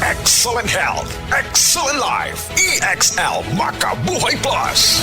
Excellent health, excellent life. EXL Makabuhay Plus.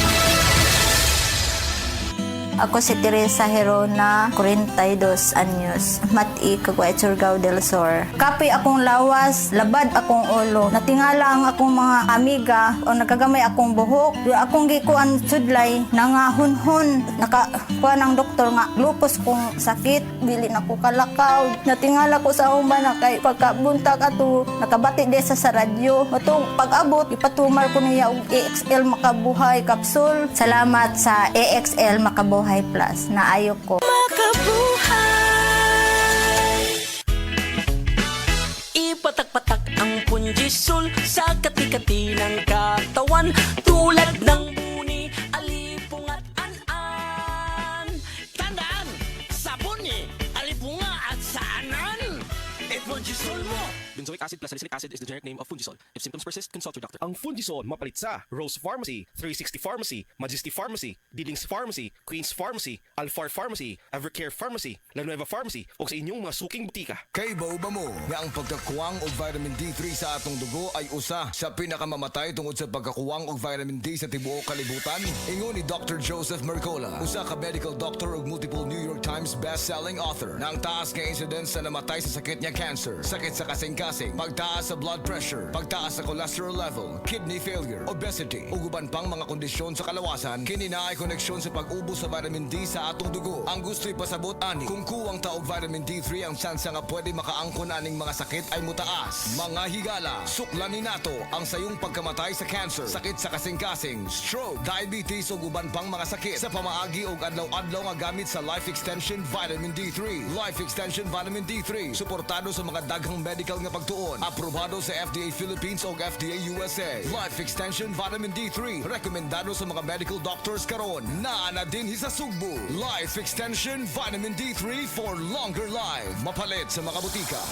Ako si Teresa Herona, 42 anyos, Mati, Caguay, Surigao del Sur. Kapi akong lawas, labad akong ulo. Natingala ang akong mga amiga o nagagamay akong buhok. Yung akong gikuan sudlay, nangahunhon. Nakakuha ng doktor nga, lupus kong sakit, bili na ko kalakaw. Natingala ko sa umba na kay pagkabuntag ato, nakabati desa sa radyo. Matong pag-abot, ipatumar ko niya og EXL Makabuhay Capsule. Salamat sa EXL Makabuhay Plus, naayo ko. Makabuhay! Ipatak-patak ang punjisol sa kati-kati ng katawan, tulad ng buni, alipong at an-an. Tandaan, sabuni, alipunga at saanan. Punjisol mo! Benzoic acid plus salicylic acid is the generic name of Fungisol. If symptoms persist, consult your doctor. Ang Fungisol mapalit sa Rose Pharmacy, 360 Pharmacy, Majesty Pharmacy, Dillings Pharmacy, Queen's Pharmacy, Alfar Pharmacy, Evercare Pharmacy, La Nueva Pharmacy o sa inyong mga suking butika. Kay ba mo nga ang pagkakuwang og vitamin D3 sa atong dugo ay usa sa pinakamamatay tungod sa pagkakuwang og vitamin D sa tibuok kalibutan? Ingon ni Dr. Joseph Mercola, usa ka medical doctor ug multiple New York Times best-selling author, na ang taas nga incidence sa namatay sa sakit niya cancer, sakit sa kasing-kasing, pagtaas sa blood pressure, pagtaas sa cholesterol level, kidney failure, obesity, ug uban pang mga kondisyon sa kalawasan, kini na ay koneksyon sa pag-ubos sa vitamin D sa atong dugo. Ang gusto'y pasabot ani, kung kuwang taog vitamin D3, ang tsansa nga pwede makaangkon aning mga sakit ay mutaas. Mga higala, suklanin nato ang sayong pagkamatay sa cancer, sakit sa kasing-kasing, stroke, diabetes ug uban pang mga sakit sa pamaagi ug adlaw-adlaw nga gamit sa Life Extension Vitamin D3. Life Extension Vitamin D3, suportado sa mga daghang medical nga pagtuon, aprobado sa FDA Philippines ug FDA USA. Life Extension Vitamin D3, rekomendado sa mga medical doctors karon. Naa na din sa Sugbo. Life Extension Vitamin D3 for longer life. Mapalit sa mga butika.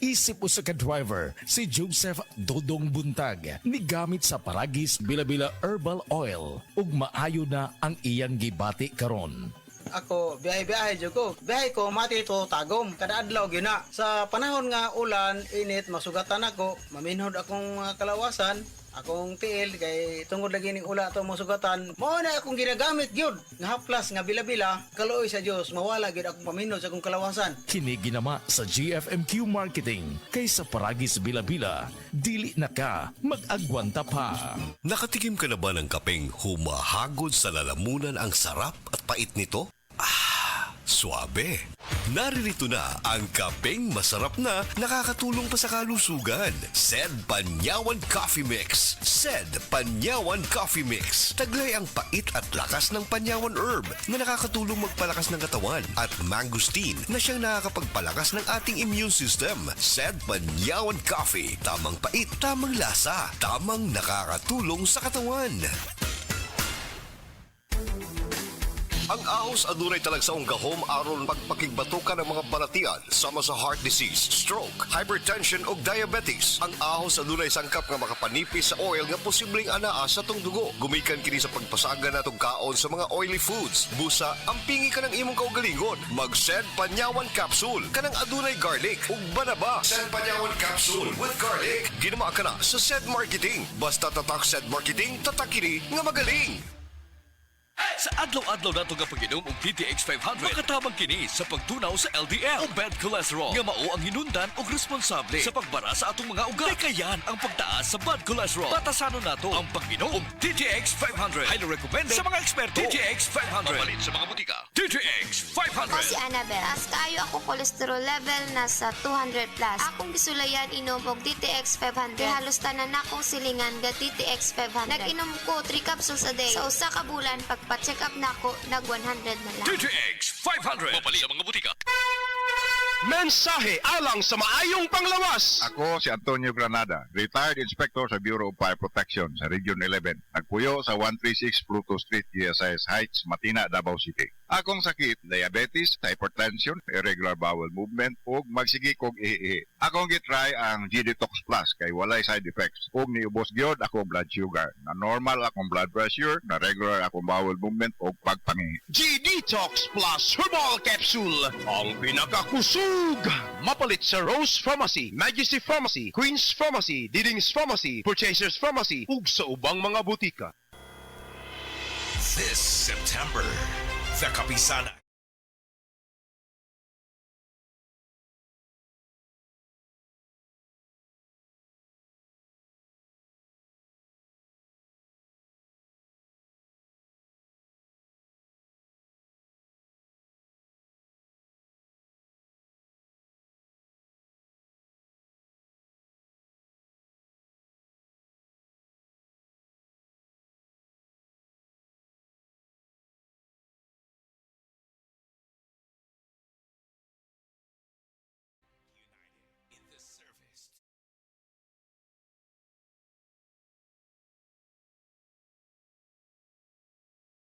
Isip usa ka driver si Joseph Dodong Buntag migamit sa Paragis Bila-Bila Herbal Oil ug maayo na ang iyang gibati karon. Ako, biyahe-biyahe dyan ko. Biyahe ko, mati ito tagom. Kada adlaw gina. Sa panahon nga ulan, init, masugatan ako. Maminhod akong kalawasan. Akong tiil, kay tungod lagi ning ula ito masugatan. Mao na akong ginagamit yun. Nga haplas, nga bila-bila. Kaluoy sa Diyos, mawala gid akong paminhod sa akong kalawasan. Kini ginama sa GFMQ Marketing kay sa Paragis Bila-Bila, dili na ka mag-agwanta pa. Nakatikim ka na ba ng kapeng humahagod sa lalamunan ang sarap at pait nito? Suabe. Naririto na ang kapeng masarap na nakakatulong pa sa kalusugan. Sed Panyawan Coffee Mix. Sed Panyawan Coffee Mix. Taglay ang pait at lakas ng panyawan herb na nakakatulong magpalakas ng katawan at mangosteen na siyang nakakapagpalakas ng ating immune system. Sed Panyawan Coffee. Tamang pait, tamang lasa, tamang nakakatulong sa katawan. Ang ahos adunay talagsaong gahom aron pagpakigbatukan ng mga balatian sama sa heart disease, stroke, hypertension ug diabetes. Ang ahos adunay sangkap nga makapanipis sa oil nga posibleng anaa sa tong dugo. Gumikan kini sa pagpasaga natong kaon sa mga oily foods. Busa, ampingi ka ng imong kaugalingon. Mag-Sed Panyawan Capsule kanang adunay garlic ug banaba. Sed Panyawan Capsule with garlic. Ginama ka na sa Sed Marketing. Basta tatak Sed Marketing, tatak kini nga magaling. Sa adlaw-adlaw nato nga pag-inom og DTX 500, makatabang kini sa pagtunaw sa LDL o bad cholesterol nga mao ang hinundan og responsable sa pagbara sa atong mga ugat. Kayan ang pagtaas sa bad cholesterol. Batasanon nato ang pag-inom og DTX 500. Highly recommended sa mga eksperto. DTX 500. Mapalit sa mga butika. DTX 500. Ako si Annabel. As kaayo ako cholesterol level nasa 200 plus. Akong gisulayan inom og DTX 500. Kay halos tanan akong silingan ga DTX 500. Nag-inom ko 3 capsules a day. Sa usa ka bulan pagpa-check up na ako, nag 100 na lang. DTX 500. Mapalit sa mga butika. Mensahe alang sa maayong panglawas. Ako si Antonio Granada, retired inspector sa Bureau of Fire Protection sa Region 11. Nagpuyo sa 136 Pluto Street, GSIS Heights, Matina, Davao City. Akong sakit, diabetes, hypertension, irregular bowel movement, ug magsigi kog ihi. Akong gitry ang G-Detox Plus kay walay side effects. Ug niubos gyud akong blood sugar. Na normal akong blood pressure, na regular akong bowel movement ug pagpangihi. G-Detox Plus Herbal Capsule. Ang pinakakusog kusog! Mapalit sa Rose Pharmacy, Majesty Pharmacy, Queen's Pharmacy, Diding's Pharmacy, Purchasers Pharmacy, ug sa ubang mga butika. This September, the Kapisanan. In this service.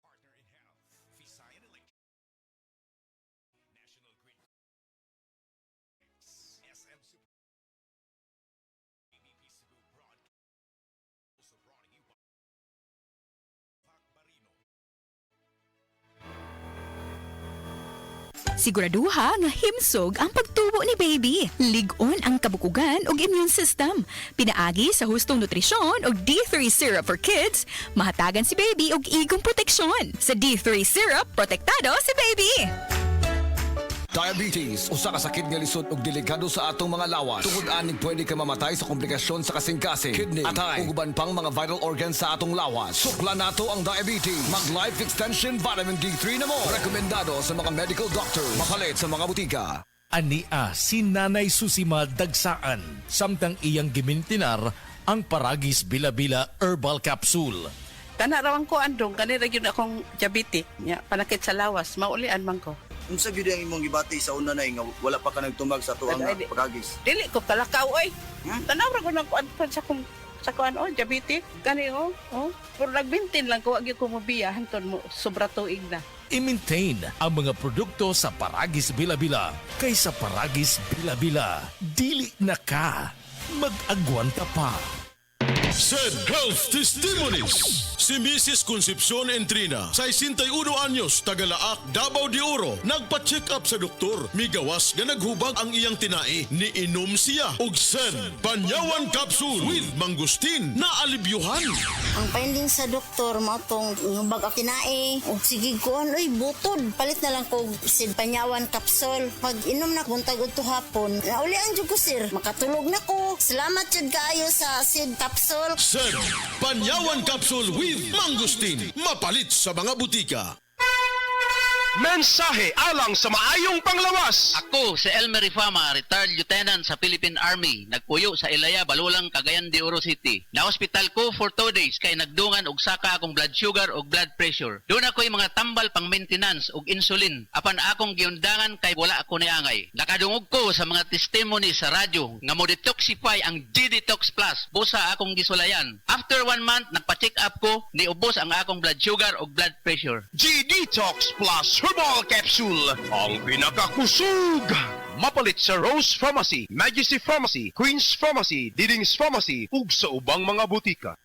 Partner in Health, Visayan Electric, National Grid, SM Super, ABP Cebu Broadcast, also brought to you by Pac Barino. Siguraduha nga himsog ang pagtubo ni baby. Lig-on ang kabukugan ug immune system. Pinaagi sa hustong nutrisyon ug D3 syrup for kids, mahatagan si baby og igong proteksyon. Sa D3 syrup, protektado si baby. Diabetes, usa ka sakit nga lisod ug delikado sa atong mga lawas. Tungod aning pwede ka mamatay sa komplikasyon sa kasing-kasing, kidney, atay, ug uban pang mga vital organs sa atong lawas. Suklan nato ang diabetes. Mag Life Extension Vitamin D3 na mo. Rekomendado sa mga medical doctor. Mapalit sa mga butika. Ania si Nanay Susima Dagsaan, samtang iyang gimintinar ang Paragis Bila-Bila Herbal Capsule. Tanarawan ko andong, kanira yun akong diabetic, panakit sa lawas, maulian man ko. Unsa gyud ang imong gibati sa una na nga wala pa ka nagtumag sa tuang pagagis? Dili ko kalakaw oy. Tanawra ko nang kuan sa kuan diabetic. Gani pero nagbintin lang ko agi ko mobiya hanton mo sobra tuig na. I-maintain ang mga produkto sa Paragis Bila-Bila kaysa Paragis Bila-Bila. Dili na ka. Mag-agwanta pa. Said Health Testimonies. Si Mrs. Concepcion Entrina, 61 anyos, Tagalaak, Davao de Oro, nagpa-check up sa doktor. Migawas nga naghubag ang iyang tinai. Niinom siya og Sen Panyawan Capsule with Mangustin na alibyuhan. Ang finding sa doktor mo tong bag kinae ug sige kuan oy butod palit na lang ko Sid Panyawan Capsule. Pag inom na buntag udto hapon, naulian jud ko sir, makatulog na ko. Salamat jud kaayo sa Sid Capsule. Sen Panyawan Capsule with Mangustin, mapalit sa mga butika. Mensahe alang sa maayong panglawas. Ako si Elmer Ifama, retired lieutenant sa Philippine Army. Nagpuyo sa Ilaya, Balulang, Cagayan de Oro City. Na-hospital ko for 2 days kay nagdungan og saka akong blood sugar og blood pressure. Doon ako'y mga tambal pang maintenance og insulin. Apan akong giundangan kay wala ako niangay. Nakadungog ko sa mga testimony sa radyo nga mo detoxify ang G-Detox Plus. Busa akong gisulayan. After 1 month, nagpa-check up ko, niubos ang akong blood sugar og blood pressure. G-Detox Plus Herbal Capsule, ang pinakakusog! Mapalit sa Rose Pharmacy, Majesty Pharmacy, Queen's Pharmacy, Diding's Pharmacy, ug sa ubang mga butika.